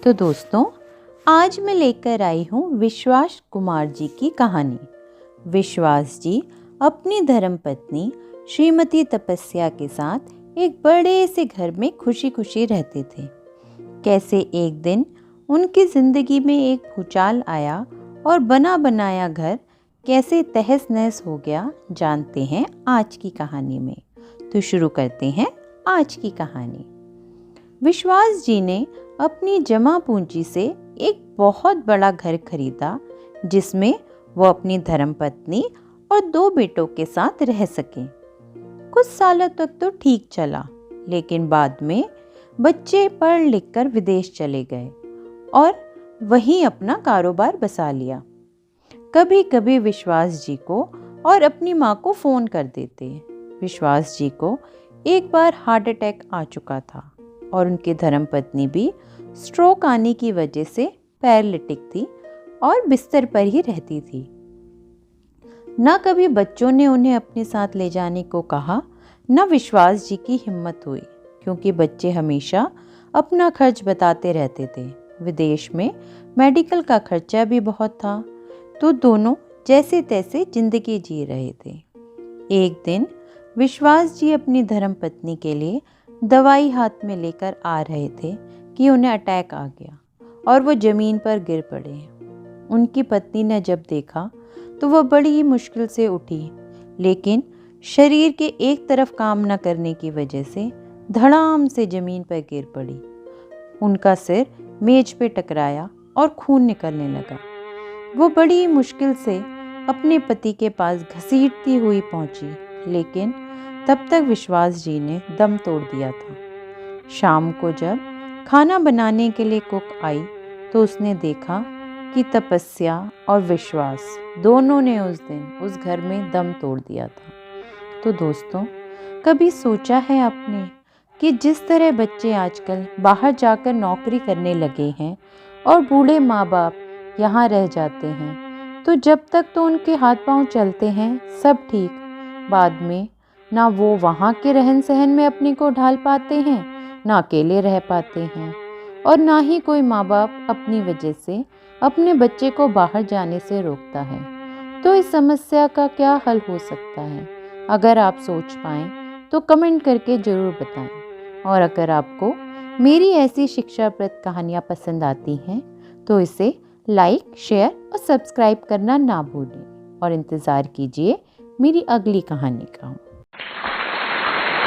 तो दोस्तों, आज मैं लेकर आई हूँ विश्वास कुमार जी की कहानी। विश्वास जी अपनी धर्मपत्नी श्रीमती तपस्या के साथ एक बड़े से घर में खुशी खुशी रहते थे। कैसे एक दिन उनकी जिंदगी में एक भूचाल आया और बना बनाया घर कैसे तहस नहस हो गया, जानते हैं आज की कहानी में। तो शुरू करते हैं आज की कहानी। विश्वास जी ने अपनी जमा पूंजी से एक बहुत बड़ा घर खरीदा, जिसमें वो अपनी धर्मपत्नी और 2 बेटों के साथ रह सके। कुछ सालों तक तो ठीक चला, लेकिन बाद में बच्चे पढ़ लिख कर विदेश चले गए और वहीं अपना कारोबार बसा लिया। कभी कभी विश्वास जी को और अपनी माँ को फ़ोन कर देते। विश्वास जी को एक बार हार्ट अटैक आ चुका था और उनकी धर्मपत्नी भी स्ट्रोक आने की वजह से पैरालिटिक थी और बिस्तर पर ही रहती थी। न कभी बच्चों ने उन्हें अपने साथ ले जाने को कहा, न विश्वास जी की हिम्मत हुई, क्योंकि बच्चे हमेशा अपना खर्च बताते रहते थे। विदेश में मेडिकल का खर्चा भी बहुत था, तो दोनों जैसे तैसे जिंदगी जी रहे थे। एक दिन विश्वास जी अपनी धर्मपत्नी के लिए दवाई हाथ में लेकर आ रहे थे कि उन्हें अटैक आ गया और वो ज़मीन पर गिर पड़े। उनकी पत्नी ने जब देखा तो वह बड़ी ही मुश्किल से उठी, लेकिन शरीर के एक तरफ काम न करने की वजह से धड़ाम से ज़मीन पर गिर पड़ी। उनका सिर मेज पे टकराया और खून निकलने लगा। वो बड़ी मुश्किल से अपने पति के पास घसीटती हुई पहुंची, लेकिन तब तक विश्वास जी ने दम तोड़ दिया था। शाम को जब खाना बनाने के लिए कुक आई तो उसने देखा कि तपस्या और विश्वास दोनों ने उस दिन उस घर में दम तोड़ दिया था। तो दोस्तों, कभी सोचा है आपने कि जिस तरह बच्चे आजकल बाहर जाकर नौकरी करने लगे हैं और बूढ़े माँ बाप यहाँ रह जाते हैं, तो जब तक तो उनके हाथ पांव चलते हैं सब ठीक, बाद में ना वो वहाँ के रहन सहन में अपने को ढाल पाते हैं, ना अकेले रह पाते हैं, और ना ही कोई माँ बाप अपनी वजह से अपने बच्चे को बाहर जाने से रोकता है। तो इस समस्या का क्या हल हो सकता है? अगर आप सोच पाएँ तो कमेंट करके ज़रूर बताएं। और अगर आपको मेरी ऐसी शिक्षाप्रद कहानियाँ पसंद आती हैं तो इसे लाइक, शेयर और सब्सक्राइब करना ना भूलें और इंतज़ार कीजिए मेरी अगली कहानी का।